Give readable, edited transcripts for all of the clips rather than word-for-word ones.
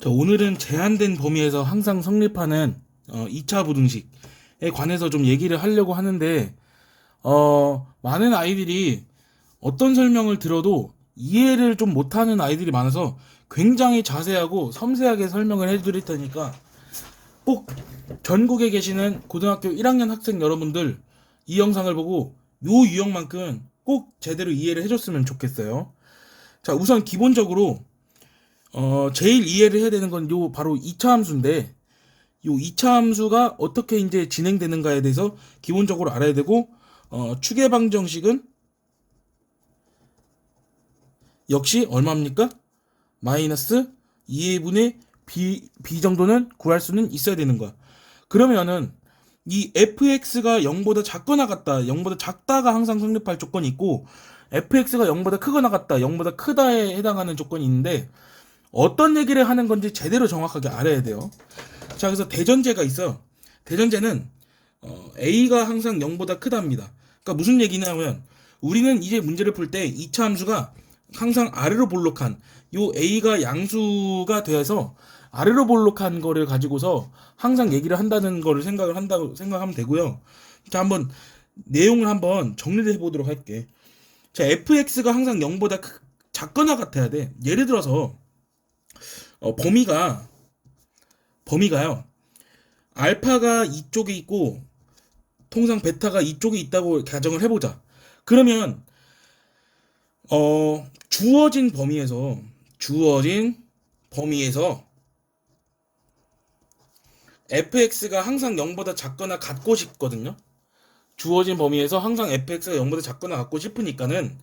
자, 오늘은 제한된 범위에서 항상 성립하는 2차 부등식에 관해서 좀 얘기를 하려고 하는데 많은 아이들이 어떤 설명을 들어도 이해를 좀 못하는 아이들이 많아서 굉장히 자세하고 섬세하게 설명을 해드릴 테니까 꼭 전국에 계시는 고등학교 1학년 학생 여러분들 이 영상을 보고 요 유형만큼 꼭 제대로 이해를 해줬으면 좋겠어요. 자, 우선 기본적으로 제일 이해를 해야 되는 건 요 바로 2차 함수인데, 요 2차 함수가 어떻게 이제 진행되는가에 대해서 기본적으로 알아야 되고, 추계 방정식은 역시 얼마입니까? 마이너스 2분의 b 정도는 구할 수는 있어야 되는 거야. 그러면은 이 fx가 0보다 작거나 같다, 0보다 작다가 항상 성립할 조건이 있고, fx가 0보다 크거나 같다, 0보다 크다에 해당하는 조건이 있는데, 어떤 얘기를 하는 건지 제대로 정확하게 알아야 돼요. 자, 그래서 대전제가 있어. 대전제는 a가 항상 0보다 크답니다. 그러니까 무슨 얘기냐면 우리는 이제 문제를 풀 때 2차 함수가 항상 아래로 볼록한 요 a가 양수가 돼서 아래로 볼록한 거를 가지고서 항상 얘기를 한다는 거를 한다고 생각하면 되고요. 자, 한번 내용을 한번 정리를 해보도록 할게. 자, fx가 항상 0보다 작거나 같아야 돼. 예를 들어서 범위가요. 알파가 이쪽에 있고 통상 베타가 이쪽에 있다고 가정을 해보자. 그러면 주어진 범위에서 fx가 항상 0보다 작거나 같고 싶거든요. 주어진 범위에서 항상 fx가 0보다 작거나 같고 싶으니까는,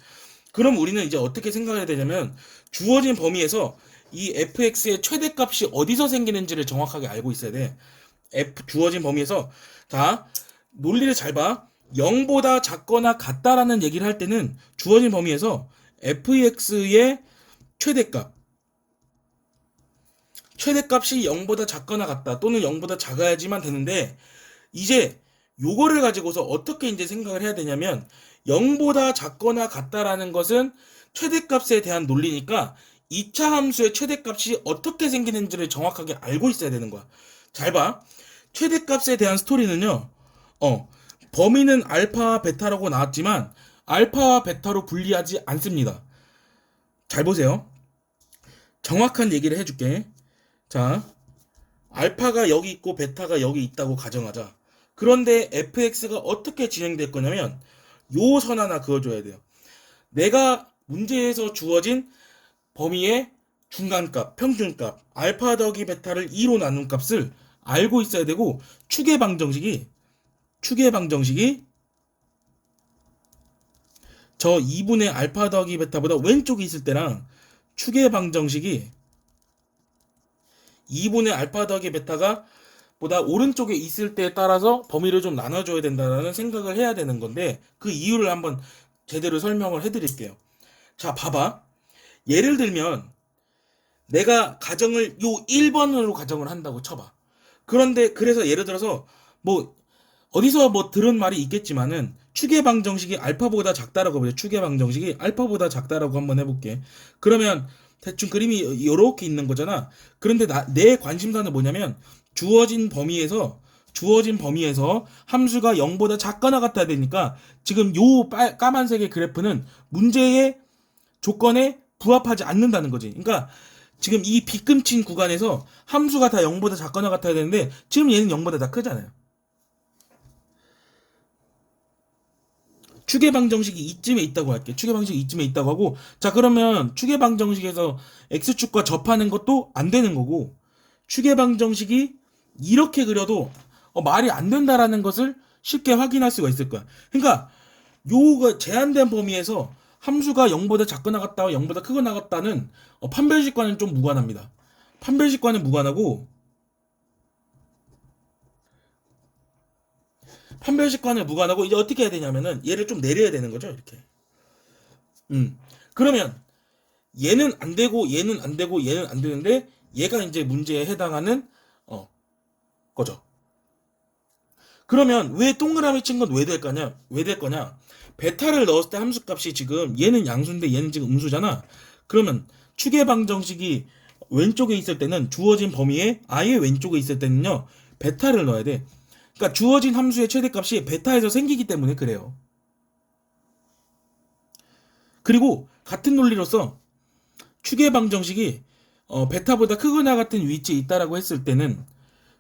그럼 우리는 이제 어떻게 생각해야 되냐면 주어진 범위에서 이 fx의 최대값이 어디서 생기는지를 정확하게 알고 있어야 돼. 주어진 범위에서, 자, 논리를 잘 봐. 0보다 작거나 같다라는 얘기를 할 때는 주어진 범위에서 fx의 최대값이 0보다 작거나 같다 또는 0보다 작아야지만 되는데, 이제 요거를 가지고서 어떻게 이제 생각을 해야 되냐면 0보다 작거나 같다라는 것은 최대값에 대한 논리니까 2차 함수의 최대값이 어떻게 생기는지를 정확하게 알고 있어야 되는 거야. 잘 봐. 최대값에 대한 스토리는요. 범위는 알파와 베타라고 나왔지만 알파와 베타로 분리하지 않습니다. 잘 보세요. 정확한 얘기를 해줄게. 자, 알파가 여기 있고 베타가 여기 있다고 가정하자. 그런데 fx가 어떻게 진행될 거냐면 요 선 하나 그어줘야 돼요. 내가 문제에서 주어진 범위의 중간값, 평균값, 알파 더하기 베타를 2로 나눈 값을 알고 있어야 되고, 추계 방정식이 저 2분의 알파 더하기 베타보다 왼쪽에 있을 때랑 추계 방정식이 2분의 알파 더하기 베타가 보다 오른쪽에 있을 때에 따라서 범위를 좀 나눠줘야 된다는 생각을 해야 되는 건데, 그 이유를 한번 제대로 설명을 해드릴게요. 자, 봐봐. 예를 들면 내가 가정을 요 1번으로 가정을 한다고 쳐봐. 그런데 그래서 예를 들어서 뭐 어디서 뭐 들은 말이 있겠지만은 추계 방정식이 알파보다 작다라고 보자. 추계 방정식이 알파보다 작다라고 한번 해볼게. 그러면 대충 그림이 이렇게 있는 거잖아. 그런데 내 관심사는 뭐냐면 주어진 범위에서 함수가 0보다 작거나 같아야 되니까 지금 요 까만색의 그래프는 문제의 조건에 부합하지 않는다는 거지. 그러니까 지금 이 빗금친 구간에서 함수가 다 0보다 작거나 같아야 되는데 지금 얘는 0보다 다 크잖아요. 추계 방정식이 이쯤에 있다고 할게. 추계 방정식이 이쯤에 있다고 하고, 자, 그러면 추계 방정식에서 x축과 접하는 것도 안 되는 거고, 추계 방정식이 이렇게 그려도 말이 안 된다라는 것을 쉽게 확인할 수가 있을 거야. 그러니까 요가 제한된 범위에서 함수가 0보다 작거나 같다, 0보다 크거나 같다는 판별식과는 좀 무관합니다. 판별식과는 무관하고, 이제 어떻게 해야 되냐면은 얘를 좀 내려야 되는 거죠, 이렇게. 그러면 얘는 안 되고 얘는 안 되고 얘는 안 되는데 얘가 이제 문제에 해당하는 거죠. 그러면 왜 동그라미 친 건 왜 될 거냐? 베타를 넣었을 때 함수값이 지금 얘는 양수인데 얘는 지금 음수잖아. 그러면 추계 방정식이 왼쪽에 있을 때는 주어진 범위에 아예 왼쪽에 있을 때는요. 베타를 넣어야 돼. 그러니까 주어진 함수의 최대값이 베타에서 생기기 때문에 그래요. 그리고 같은 논리로서 추계방정식이 베타보다 크거나 같은 위치에 있다라고 했을 때는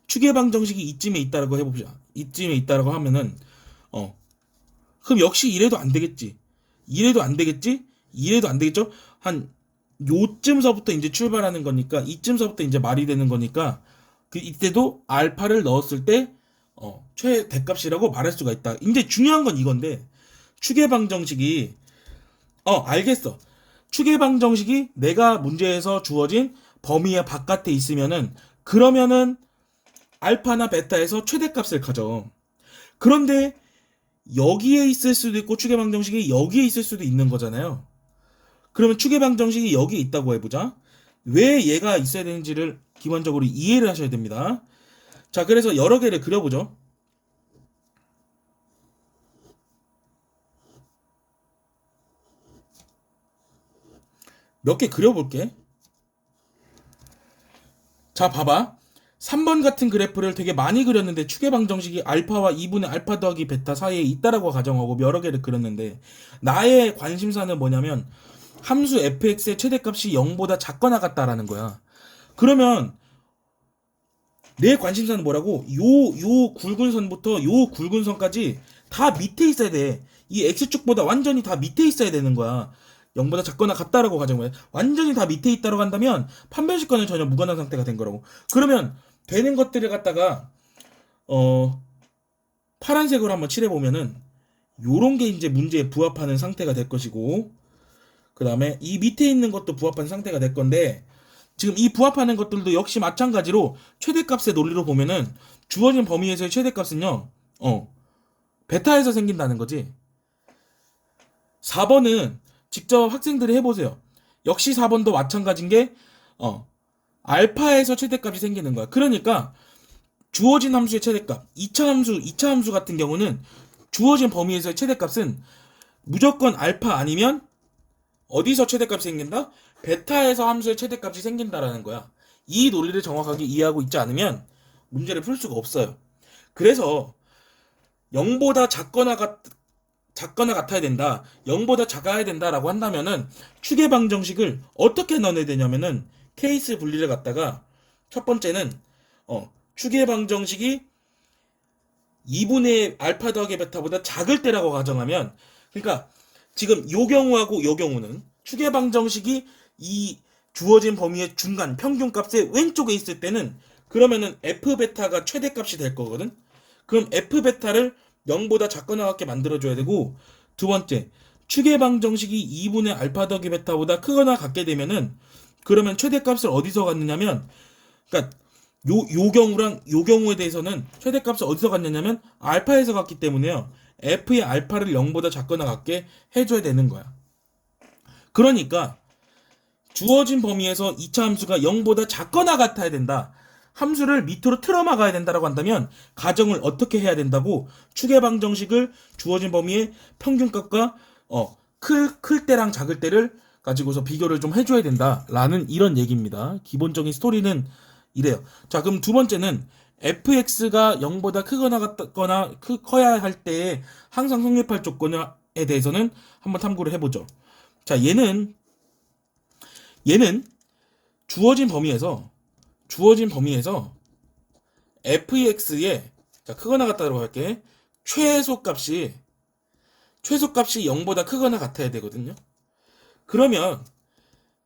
추계방정식이 이쯤에 있다라고 해봅시다. 이쯤에 있다라고 하면은 그럼 역시 이래도 안 되겠지. 이래도 안 되겠지? 이래도 안 되겠죠? 한 요쯤서부터 이제 출발하는 거니까 이쯤서부터 이제 말이 되는 거니까 그 이때도 알파를 넣었을 때 최대값이라고 말할 수가 있다. 이제 중요한 건 이건데 추계방정식이 알겠어. 추계방정식이 내가 문제에서 주어진 범위의 바깥에 있으면은 그러면은 알파나 베타에서 최대값을 가져. 그런데 여기에 있을 수도 있고 추계방정식이 여기에 있을 수도 있는 거잖아요. 그러면 추계방정식이 여기에 있다고 해보자. 왜 얘가 있어야 되는지를 기본적으로 이해를 하셔야 됩니다. 자, 그래서 여러 개를 그려보죠. 몇 개 그려볼게. 자, 봐봐. 3번 같은 그래프를 되게 많이 그렸는데 추계방정식이 알파와 2분의 알파 더하기 베타 사이에 있다라고 가정하고 여러 개를 그렸는데 나의 관심사는 뭐냐면 함수 fx의 최대값이 0보다 작거나 같다라는 거야. 그러면 내 관심사는 뭐라고? 요 굵은 선부터 요 굵은 선까지 다 밑에 있어야 돼. 이 x축보다 완전히 다 밑에 있어야 되는 거야. 0보다 작거나 같다라고 가정해. 완전히 다 밑에 있다고 한다면 판별식과는 전혀 무관한 상태가 된 거라고. 그러면 되는 것들을 갖다가 파란색으로 한번 칠해 보면은 요런 게 이제 문제에 부합하는 상태가 될 것이고 그 다음에 이 밑에 있는 것도 부합하는 상태가 될 건데 지금 이 부합하는 것들도 역시 마찬가지로 최대값의 논리로 보면은 주어진 범위에서의 최대값은요 베타에서 생긴다는 거지. 4번은 직접 학생들이 해보세요. 역시 4번도 마찬가지인 게 알파에서 최대값이 생기는 거야. 그러니까 주어진 함수의 최대값 2차 함수 같은 경우는 주어진 범위에서의 최대값은 무조건 알파 아니면 어디서 최대값이 생긴다? 베타에서 함수의 최대값이 생긴다라는 거야. 이 논리를 정확하게 이해하고 있지 않으면 문제를 풀 수가 없어요. 그래서 0보다 작거나 같아야 된다. 0보다 작아야 된다라고 한다면은 추계방정식을 어떻게 넣어야 되냐면은 케이스 분리를 갖다가 첫 번째는 추계방정식이 2분의 알파 더하기 베타보다 작을 때라고 가정하면 그러니까 지금 요 경우하고 요 경우는 추계방정식이 이 주어진 범위의 중간 평균값의 왼쪽에 있을 때는 그러면은 f베타가 최대값이 될 거거든. 그럼 f베타를 0보다 작거나 같게 만들어줘야 되고 두 번째 추계방정식이 2분의 알파 더하기 베타보다 크거나 같게 되면은 그러면 최대값을 어디서 갖느냐면 그러니까 요 경우랑 요 경우에 대해서는 최대값을 어디서 갖느냐면 알파에서 갖기 때문에요. f의 알파를 0보다 작거나 같게 해줘야 되는 거야. 그러니까 주어진 범위에서 2차 함수가 0보다 작거나 같아야 된다. 함수를 밑으로 틀어막아야 된다라고 한다면 가정을 어떻게 해야 된다고? 추계방정식을 주어진 범위의 평균값과 클 때랑 작을 때를 가지고서 비교를 좀 해줘야 된다라는 이런 얘기입니다. 기본적인 스토리는 이래요. 자, 그럼 두 번째는 fx가 0보다 크거나 같거나 커야 할 때에 항상 성립할 조건에 대해서는 한번 탐구를 해보죠. 자, 얘는 주어진 범위에서 fx의 자, 크거나 같다고 할게. 최소값이 0보다 크거나 같아야 되거든요. 그러면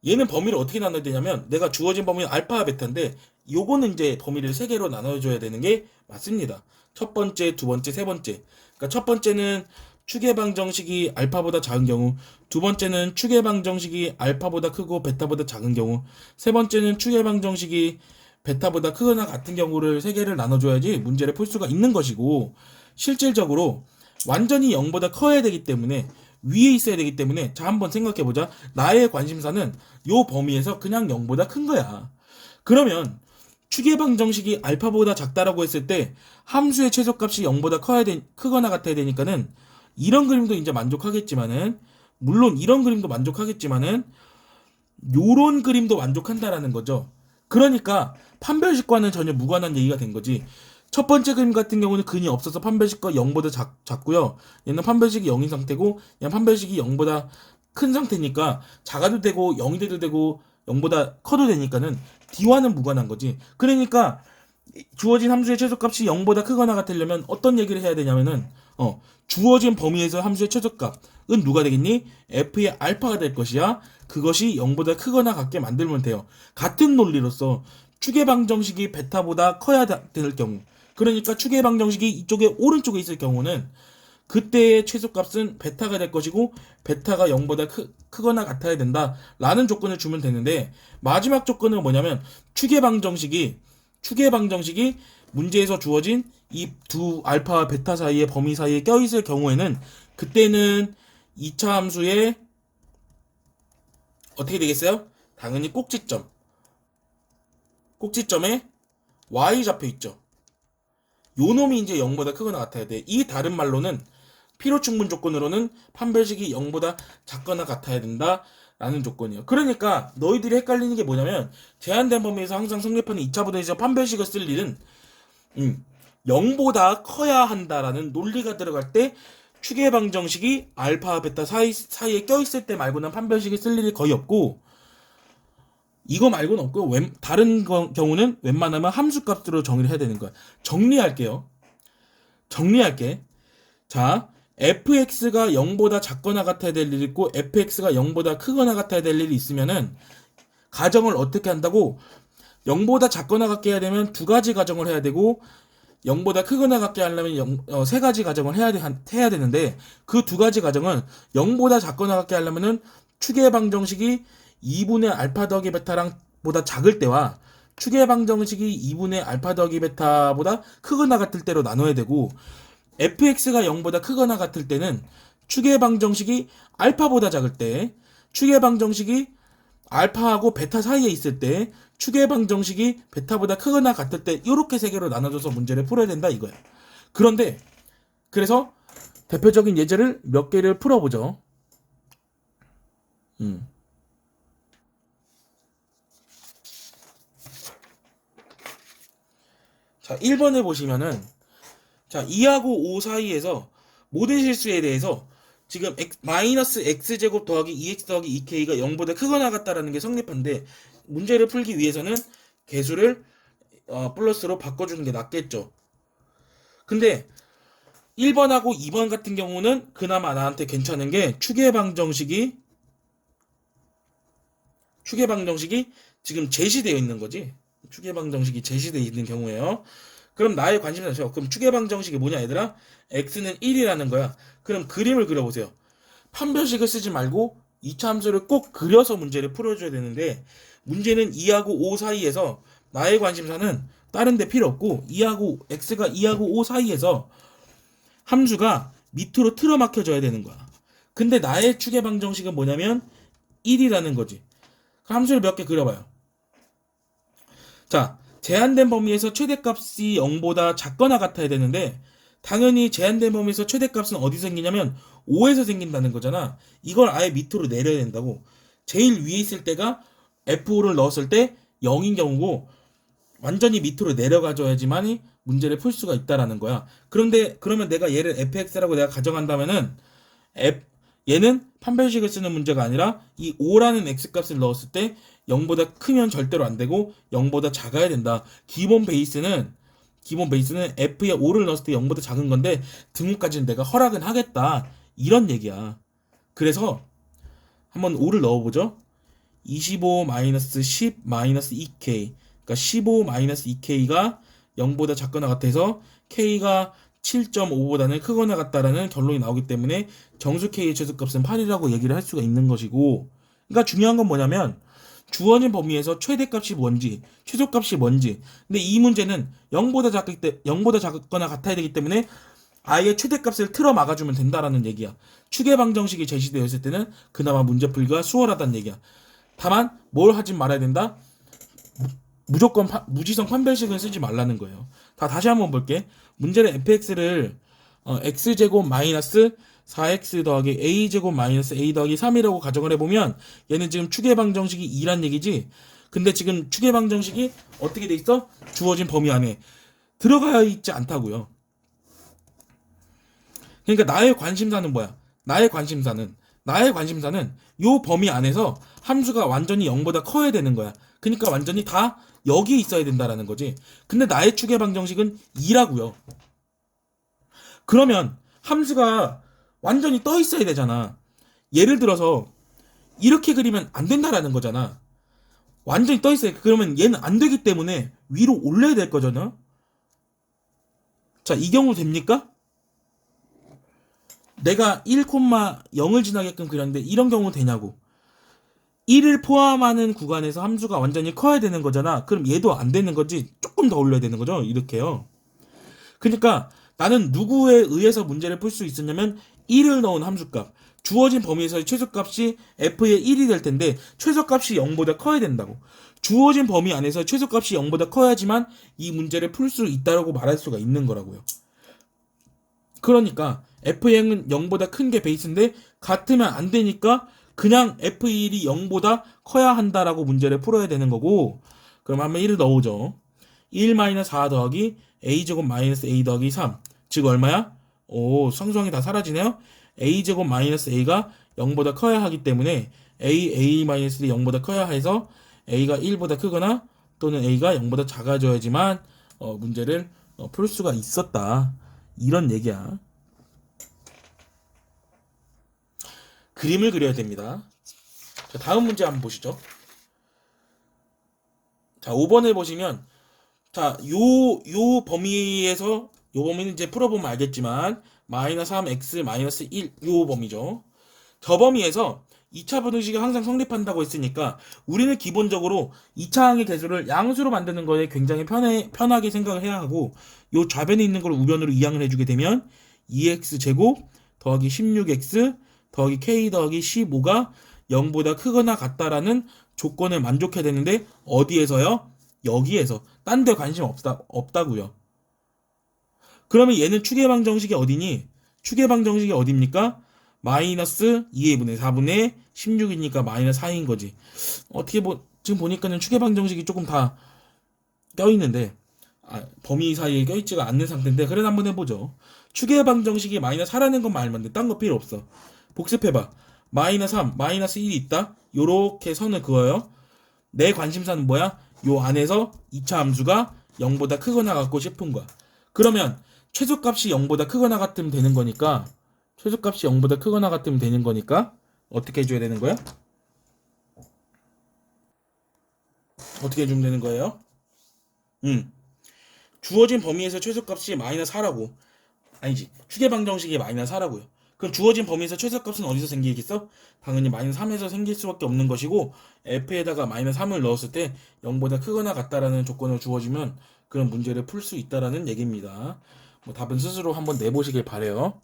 얘는 범위를 어떻게 나눠야 되냐면 내가 주어진 범위는 알파와 베타인데 요거는 이제 범위를 세 개로 나눠줘야 되는 게 맞습니다. 첫 번째, 두 번째, 세 번째. 그러니까 첫 번째는 추계방정식이 알파보다 작은 경우, 두 번째는 추계방정식이 알파보다 크고 베타보다 작은 경우, 세 번째는 추계방정식이 베타보다 크거나 같은 경우를 세 개를 나눠줘야지 문제를 풀 수가 있는 것이고 실질적으로 완전히 0보다 커야 되기 때문에 위에 있어야 되기 때문에 자 한번 생각해보자. 나의 관심사는 요 범위에서 그냥 0보다 큰 거야. 그러면 추계방정식이 알파보다 작다라고 했을 때 함수의 최소값이 0보다 크거나 같아야 되니까는 이런 그림도 이제 만족하겠지만은 물론 이런 그림도 만족하겠지만은 요런 그림도 만족한다라는 거죠. 그러니까 판별식과는 전혀 무관한 얘기가 된 거지. 첫 번째 그림 같은 경우는 근이 없어서 판별식과 0보다 작고요. 얘는 판별식이 0인 상태고 얘는 판별식이 0보다 큰 상태니까 작아도 되고 0이 돼도 되고 0보다 커도 되니까는 D와는 무관한 거지. 그러니까 주어진 함수의 최소값이 0보다 크거나 같으려면 어떤 얘기를 해야 되냐면은 주어진 범위에서 함수의 최소값은 누가 되겠니? f의 알파가 될 것이야. 그것이 0보다 크거나 같게 만들면 돼요. 같은 논리로서 추계방정식이 베타보다 커야 될 경우, 그러니까 추계방정식이 이쪽에 오른쪽에 있을 경우는 그때의 최소값은 베타가 될 것이고 베타가 0보다 크거나 같아야 된다라는 조건을 주면 되는데, 마지막 조건은 뭐냐면 추계방정식이 문제에서 주어진 이 두 알파와 베타 사이의 범위 사이에 껴있을 경우에는 그때는 2차 함수의 어떻게 되겠어요? 당연히 꼭지점에 y 잡혀 있죠. 요 놈이 이제 0보다 크거나 같아야 돼. 이 다른 말로는 필요 충분 조건으로는 판별식이 0보다 작거나 같아야 된다 라는 조건이에요. 그러니까 너희들이 헷갈리는 게 뭐냐면 제한된 범위에서 항상 성립하는 2차 부등에서 판별식을 쓸 일은 0보다 커야 한다라는 논리가 들어갈 때 추계방정식이 알파, 베타 사이에 껴있을 때 말고는 판별식을 쓸 일이 거의 없고, 이거 말고는 없고 다른 경우는 웬만하면 함수값으로 정의를 해야 되는 거야. 정리할게. 자, fx가 0보다 작거나 같아야 될 일이 있고 fx가 0보다 크거나 같아야 될 일이 있으면은 가정을 어떻게 한다고? 0보다 작거나 같게 해야 되면 두 가지 가정을 해야 되고 0보다 크거나 같게 하려면 세 가지 가정을 해야 되는데, 그 두 가지 가정은 0보다 작거나 같게 하려면은 추계방정식이 2분의 알파 더하기 베타랑 보다 작을 때와 추계방정식이 2분의 알파 더하기 베타보다 크거나 같을 때로 나눠야 되고, fx가 0보다 크거나 같을 때는 추계방정식이 알파보다 작을 때, 추계방정식이 알파하고 베타 사이에 있을 때, 추계방정식이 베타보다 크거나 같을 때, 이렇게 세 개로 나눠줘서 문제를 풀어야 된다 이거야. 그런데 그래서 대표적인 예제를 몇 개를 풀어보죠. 자, 1번에 보시면은, 자, 2하고 5 사이에서 모든 실수에 대해서 지금 마이너스 x제곱 더하기 2x 더하기 2k가 0보다 크거나 같다라는 게 성립한데, 문제를 풀기 위해서는 개수를 플러스로 바꿔주는 게 낫겠죠. 근데 1번하고 2번 같은 경우는 그나마 나한테 괜찮은 게 추계방정식이 지금 제시되어 있는 거지. 추계방정식이 제시되어 있는 경우에요. 그럼 나의 관심사죠. 그럼 추계방정식이 뭐냐 얘들아? x는 1이라는 거야. 그럼 그림을 그려보세요. 판별식을 쓰지 말고 2차 함수를 꼭 그려서 문제를 풀어줘야 되는데, 문제는 2하고 5 사이에서 나의 관심사는 다른 데 필요 없고 x가 2하고 5 사이에서 함수가 밑으로 틀어막혀져야 되는 거야. 근데 나의 추계방정식은 뭐냐면 1이라는 거지. 함수를 몇 개 그려봐요. 자, 제한된 범위에서 최대값이 0보다 작거나 같아야 되는데, 당연히 제한된 범위에서 최대값은 어디서 생기냐면 5에서 생긴다는 거잖아. 이걸 아예 밑으로 내려야 된다고. 제일 위에 있을 때가 f5를 넣었을 때 0인 경우고 완전히 밑으로 내려가줘야지만이 문제를 풀 수가 있다라는 거야. 그러면 내가 얘를 fx라고 내가 가정한다면은 얘는 판별식을 쓰는 문제가 아니라 이 5라는 x값을 넣었을 때 0보다 크면 절대로 안 되고 0보다 작아야 된다. 기본 베이스는 f에 5를 넣었을 때 0보다 작은 건데 등호까지는 내가 허락은 하겠다. 이런 얘기야. 그래서 한번 5를 넣어보죠. 25-10-2k. 그러니까 15-2k가 0보다 작거나 같아서 k가 7.5보다는 크거나 같다라는 결론이 나오기 때문에 정수 k의 최소값은 8이라고 얘기를 할 수가 있는 것이고, 그러니까 중요한 건 뭐냐면 주어진 범위에서 최대값이 뭔지, 최소값이 뭔지. 근데 이 문제는 0보다 작거나 같아야 되기 때문에 아예 최대값을 틀어 막아주면 된다라는 얘기야. 추계방정식이 제시되었을 때는 그나마 문제 풀기가 수월하다는 얘기야. 다만 뭘 하지 말아야 된다? 무조건 무지성 판별식은 쓰지 말라는 거예요. 다시 한번 볼게. 문제는 fx를 x제곱 마이너스 4x 더하기 a제곱 마이너스 a 더하기 3이라고 가정을 해보면 얘는 지금 추계방정식이 2란 얘기지. 근데 지금 추계방정식이 어떻게 돼 있어? 주어진 범위 안에 들어가 있지 않다고요. 그러니까 나의 관심사는 뭐야? 나의 관심사는 요 범위 안에서 함수가 완전히 0보다 커야 되는 거야. 그러니까 완전히 다 여기 있어야 된다라는 거지. 근데 나의 추계방정식은 2라고요. 그러면 함수가 완전히 떠 있어야 되잖아. 예를 들어서 이렇게 그리면 안 된다라는 거잖아. 완전히 떠 있어요. 그러면 얘는 안 되기 때문에 위로 올려야 될 거잖아. 자, 이 경우 됩니까? 내가 1,0을 지나게끔 그렸는데 이런 경우 되냐고. 1을 포함하는 구간에서 함수가 완전히 커야 되는 거잖아. 그럼 얘도 안 되는 거지. 조금 더 올려야 되는 거죠. 이렇게요. 그러니까 나는 누구에 의해서 문제를 풀 수 있었냐면 1을 넣은 함수값. 주어진 범위에서의 최소값이 f의 1이 될 텐데 최소값이 0보다 커야 된다고. 주어진 범위 안에서 최소값이 0보다 커야지만 이 문제를 풀 수 있다고 말할 수가 있는 거라고요. 그러니까 f행은 0보다 큰 게 베이스인데 같으면 안 되니까 그냥 f1이 0보다 커야 한다라고 문제를 풀어야 되는 거고. 그럼 한번 1을 넣어오죠. 1-4 더하기 a제곱 마이너스 a 더하기 3. 즉 얼마야? 오, 상수항이 다 사라지네요. a제곱 마이너스 a가 0보다 커야 하기 때문에 a 마이너스 0보다 커야 해서 a가 1보다 크거나 또는 a가 0보다 작아져야지만 문제를 풀 수가 있었다. 이런 얘기야. 그림을 그려야 됩니다. 자, 다음 문제 한번 보시죠. 자, 5번에 보시면 자, 요 범위에서 요 범위는 이제 풀어보면 알겠지만 마이너스 3x 마이너스 1 요 범위죠. 저 범위에서 2차 분식이 항상 성립한다고 했으니까 우리는 기본적으로 2차 항의 개수를 양수로 만드는 거에 굉장히 편하게 생각을 해야 하고 요 좌변에 있는 걸 우변으로 이항을 해주게 되면 2x 제곱 더하기 16x 더하기 k 더하기 15가 0보다 크거나 같다라는 조건을 만족해야 되는데 어디에서요? 여기에서. 딴 데 관심 없다고요. 그러면 얘는 추계방정식이 어디니? 추계방정식이 어딥니까? 마이너스 2의 분의 4분의 16이니까 마이너스 4인 거지. 어떻게 지금 보니까는 추계방정식이 조금 다 껴있는데 범위 사이에 껴있지가 않는 상태인데 그래도 한번 해보죠. 추계방정식이 마이너스 4라는 건 말만 돼. 딴 거 필요 없어. 복습해봐. 마이너스 3, 마이너스 1이 있다. 요렇게 선을 그어요. 내 관심사는 뭐야? 요 안에서 2차 함수가 0보다 크거나 같고 싶은 거야. 그러면 최소값이 0보다 크거나 같으면 되는 거니까 최소값이 0보다 크거나 같으면 되는 거니까 어떻게 해줘야 되는 거야? 어떻게 해주면 되는 거예요? 주어진 범위에서 최소값이 마이너스 4라고. 아니지. 추계방정식이 마이너스 4라고요. 그럼 주어진 범위에서 최소값은 어디서 생기겠어? 당연히 마이너스 3에서 생길 수밖에 없는 것이고 f에다가 마이너스 3을 넣었을 때 0보다 크거나 같다라는 조건을 주어지면 그런 문제를 풀 수 있다라는 얘기입니다. 답은 스스로 한번 내보시길 바래요.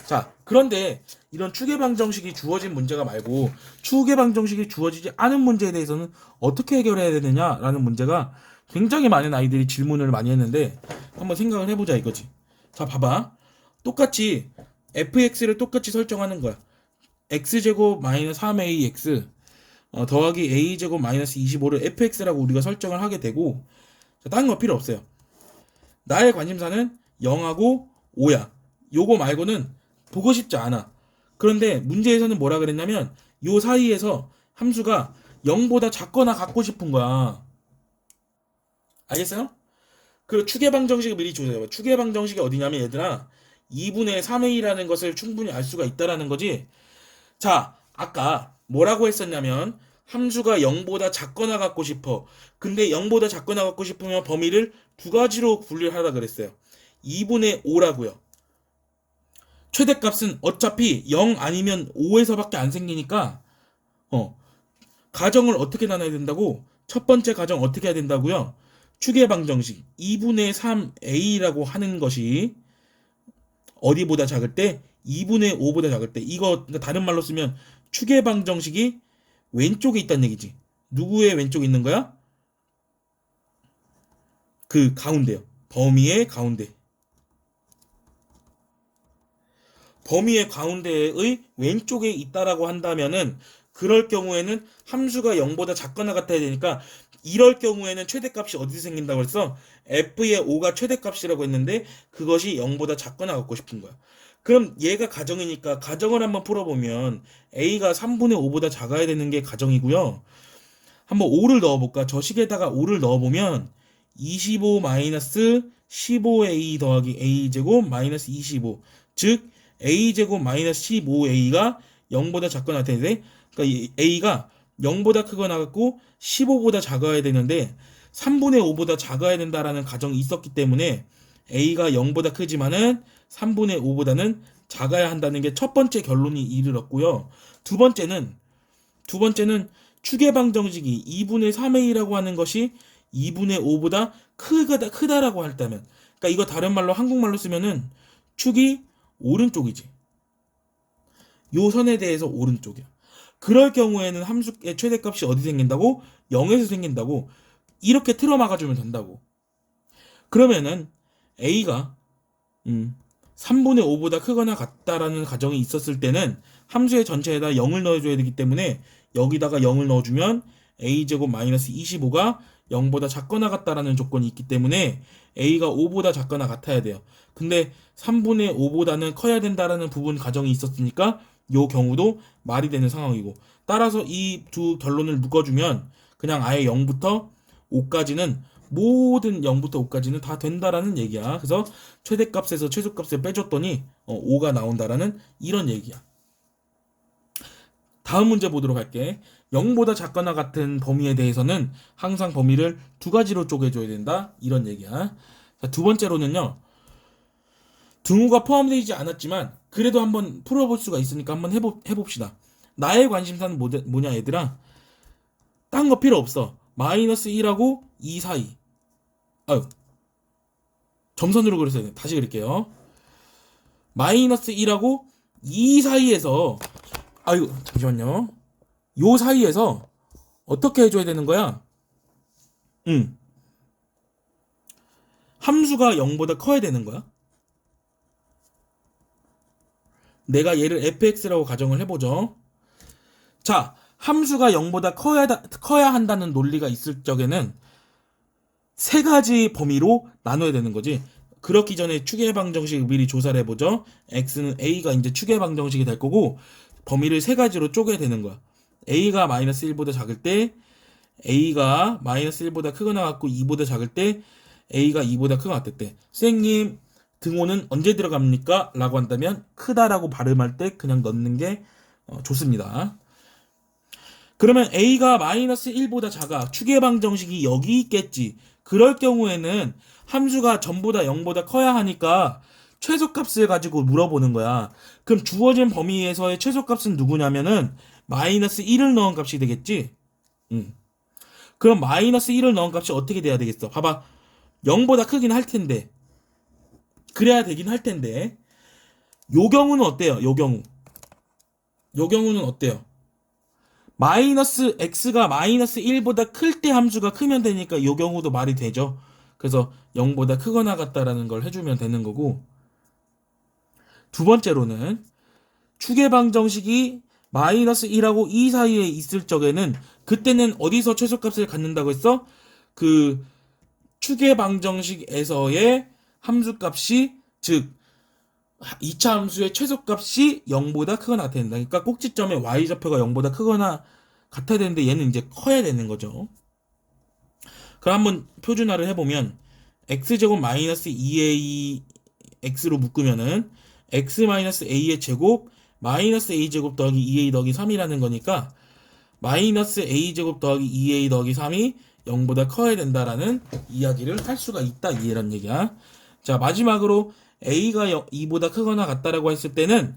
자, 그런데 이런 추계방정식이 주어진 문제가 말고 추계방정식이 주어지지 않은 문제에 대해서는 어떻게 해결해야 되느냐라는 문제가 굉장히 많은 아이들이 질문을 많이 했는데 한번 생각을 해보자 이거지. 자, 봐봐. 똑같이 fx를 똑같이 설정하는 거야. x제곱 마이너스 3ax 더하기 a제곱 마이너스 25를 fx라고 우리가 설정을 하게 되고 딴 거 필요 없어요. 나의 관심사는 0하고 5야. 요거 말고는 보고 싶지 않아. 그런데 문제에서는 뭐라 그랬냐면 요 사이에서 함수가 0보다 작거나 같고 싶은 거야. 알겠어요? 그 추계방정식을 미리 조사해봐. 추계방정식이 어디냐면 얘들아 2분의 3a라는 것을 충분히 알 수가 있다라는 거지. 자, 아까 뭐라고 했었냐면 함수가 0보다 작거나 같고 싶어. 근데 0보다 작거나 같고 싶으면 범위를 두 가지로 분류를 하라 그랬어요. 2분의 5라고요. 최대값은 어차피 0 아니면 5에서밖에 안 생기니까 가정을 어떻게 나눠야 된다고? 첫 번째 가정 어떻게 해야 된다고요? 추계방정식 2분의 3a라고 하는 것이 어디보다 작을 때? 2분의 5보다 작을 때. 이거 다른 말로 쓰면 추계방정식이 왼쪽에 있다는 얘기지. 누구의 왼쪽에 있는 거야? 그 가운데요. 범위의 가운데. 범위의 가운데의 왼쪽에 있다라고 한다면은 그럴 경우에는 함수가 0보다 작거나 같아야 되니까 이럴 경우에는 최대값이 어디서 생긴다고 했어? f의 5가 최대값이라고 했는데 그것이 0보다 작거나 같고 싶은 거야. 그럼 얘가 가정이니까 가정을 한번 풀어보면 a가 3분의 5보다 작아야 되는 게 가정이고요. 한번 5를 넣어볼까? 저 식에다가 5를 넣어보면 25 마이너스 15a 더하기 a제곱 마이너스 25 즉 a제곱 마이너스 15a가 0보다 작거나 같아야 돼. 그러니까 이 a가 0보다 크거나 같고 15보다 작아야 되는데 3분의 5보다 작아야 된다라는 가정이 있었기 때문에 a가 0보다 크지만은 3분의 5보다는 작아야 한다는 게 첫 번째 결론이 이르렀고요. 두 번째는 추계방정식이 2분의 3a라고 하는 것이 2분의 5보다 크다라고 한다면, 그러니까 이거 다른 말로 한국말로 쓰면은 축이 오른쪽이지. 요 선에 대해서 오른쪽이야. 그럴 경우에는 함수의 최대값이 어디 생긴다고? 0에서 생긴다고. 이렇게 틀어 막아주면 된다고. 그러면은 a가 3분의 5보다 크거나 같다라는 가정이 있었을 때는 함수의 전체에다 0을 넣어줘야 되기 때문에 여기다가 0을 넣어주면 a제곱 마이너스 25가 0보다 작거나 같다라는 조건이 있기 때문에 a가 5보다 작거나 같아야 돼요. 근데 3분의 5보다는 커야 된다라는 부분 가정이 있었으니까 요 경우도 말이 되는 상황이고, 따라서 이 두 결론을 묶어주면 그냥 아예 0부터 5까지는 모든 0부터 5까지는 다 된다라는 얘기야. 그래서 최대값에서 최소값을 빼줬더니 5가 나온다라는 이런 얘기야. 다음 문제 보도록 할게. 0보다 작거나 같은 범위에 대해서는 항상 범위를 두 가지로 쪼개줘야 된다. 이런 얘기야. 자, 두 번째로는요. 등호가 포함되지 않았지만 그래도 한번 풀어볼 수가 있으니까 한번 해봅시다. 나의 관심사는 뭐냐 얘들아. 딴 거 필요 없어. 마이너스 1하고 2 사이. 아유, 점선으로 그렸어야 돼. 다시 그릴게요. 마이너스 1하고 2 사이에서, 아유 잠시만요. 요 사이에서 어떻게 해줘야 되는 거야? 함수가 0보다 커야 되는 거야. 내가 얘를 fx라고 가정을 해보죠. 자, 함수가 0보다 커야 한다는 논리가 있을 적에는 세 가지 범위로 나눠야 되는 거지. 그렇기 전에 추계방정식 미리 조사를 해보죠. x는 a가 이제 추계방정식이 될 거고 범위를 세 가지로 쪼개야 되는 거야. a가 마이너스 1보다 작을 때, a가 마이너스 1보다 크거나 같고 2보다 작을 때, a가 2보다 크거나 같을 때. 선생님, 등호는 언제 들어갑니까? 라고 한다면 크다라고 발음할 때 그냥 넣는 게 좋습니다. 그러면 a가 마이너스 1보다 작아. 추계방정식이 여기 있겠지. 그럴 경우에는 함수가 전부 다 0보다 커야 하니까 최소값을 가지고 물어보는 거야. 그럼 주어진 범위에서의 최소값은 누구냐면은 마이너스 1을 넣은 값이 되겠지. 그럼 마이너스 1을 넣은 값이 어떻게 돼야 되겠어? 봐봐. 0보다 크긴 할 텐데. 그래야 되긴 할 텐데. 요 경우는 어때요? 요 경우는 어때요? 마이너스 x가 마이너스 1보다 클 때 함수가 크면 되니까 요 경우도 말이 되죠. 그래서 0보다 크거나 같다라는 걸 해주면 되는 거고, 두 번째로는 추계방정식이 마이너스 1하고 2 사이에 있을 적에는 그때는 어디서 최소값을 갖는다고 했어? 그 추계방정식에서의 함수값이, 즉 2차 함수의 최소값이 0보다 크거나 같아야 된다. 그러니까 꼭지점의 y좌표가 0보다 크거나 같아야 되는데 얘는 이제 커야 되는 거죠. 그럼 한번 표준화를 해보면 x제곱 마이너스 2a x로 묶으면은 x 마이너스 a의 제곱 마이너스 a제곱 더하기 2a 더하기 3이라는 거니까 마이너스 a제곱 더하기 2a 더하기 3이 0보다 커야 된다라는 이야기를 할 수가 있다. 이런 얘기야. 자, 마지막으로 a가 2보다 크거나 같다라고 했을 때는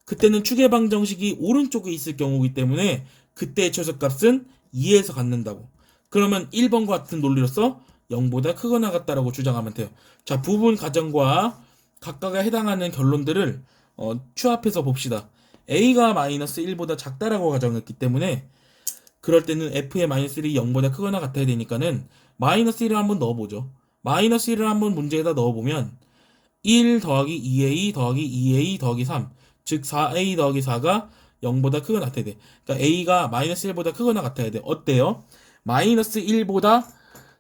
그때는 추계방정식이 오른쪽에 있을 경우이기 때문에 그때의 최소값은 2에서 갖는다고. 그러면 1번과 같은 논리로서 0보다 크거나 같다라고 주장하면 돼요. 자, 부분 가정과 각각에 해당하는 결론들을 추합해서 봅시다. a가 마이너스 1보다 작다라고 가정했기 때문에 그럴 때는 f의 마이너스 1이 0보다 크거나 같아야 되니까는 마이너스 1을 한번 넣어보죠. 마이너스 1을 한번 문제에다 넣어보면 1 더하기 2a 더하기 2a 더하기 3. 즉 4a 더하기 4가 0보다 크거나 같아야 돼. 그러니까 a가 마이너스 1보다 크거나 같아야 돼. 어때요? 마이너스 1보다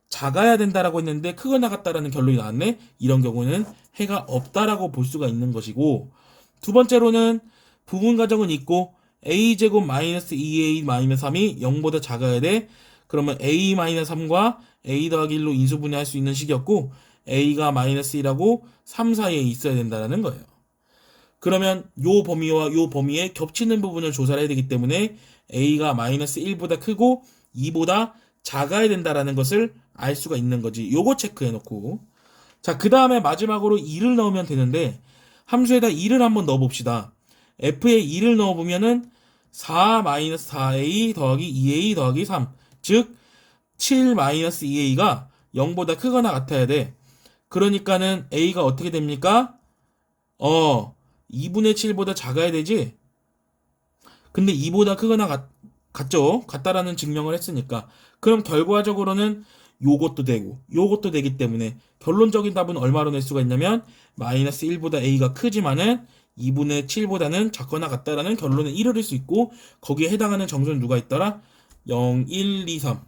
작아야 된다라고 했는데 크거나 같다라는 결론이 나왔네. 이런 경우는 해가 없다라고 볼 수가 있는 것이고, 두 번째로는 부분 가정은 있고 a제곱 마이너스 2a 마이너스 3이 0보다 작아야 돼. 그러면 a 마이너스 3과 a 더하기 1로 인수분해할 수 있는 식이었고, a가 마이너스 1하고 3 사이에 있어야 된다는 거예요. 그러면 요 범위와 요 범위에 겹치는 부분을 조사를 해야 되기 때문에 a가 마이너스 1보다 크고 2보다 작아야 된다라는 것을 알 수가 있는 거지. 요거 체크해 놓고, 자, 그 다음에 마지막으로 2를 넣으면 되는데, 함수에다 2를 한번 넣어 봅시다. f에 2를 넣어 보면은 4-4a 더하기 2a 더하기 3, 즉 7-2a가 0보다 크거나 같아야 돼. 그러니까는 a가 어떻게 됩니까? 2분의 7보다 작아야 되지? 근데 2보다 크거나 같죠? 같다라는 증명을 했으니까. 그럼 결과적으로는 요것도 되고 요것도 되기 때문에 결론적인 답은 얼마로 낼 수가 있냐면 마이너스 1보다 a가 크지만은 2분의 7보다는 작거나 같다라는 결론에 이르를 수 있고, 거기에 해당하는 정수는 누가 있더라? 0, 1, 2, 3.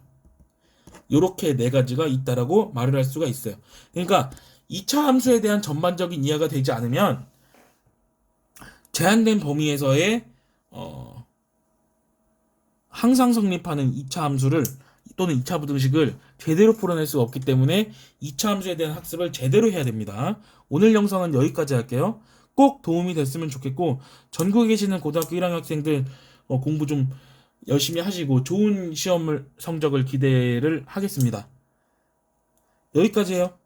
요렇게 네 가지가 있다라고 말을 할 수가 있어요. 그러니까 2차 함수에 대한 전반적인 이해가 되지 않으면 제한된 범위에서의 항상 성립하는 2차 함수를 또는 2차 부등식을 제대로 풀어낼 수가 없기 때문에 2차 함수에 대한 학습을 제대로 해야 됩니다. 오늘 영상은 여기까지 할게요. 꼭 도움이 됐으면 좋겠고, 전국에 계시는 고등학교 1학년 학생들 공부 좀 열심히 하시고 좋은 시험을 성적을 기대를 하겠습니다. 여기까지예요.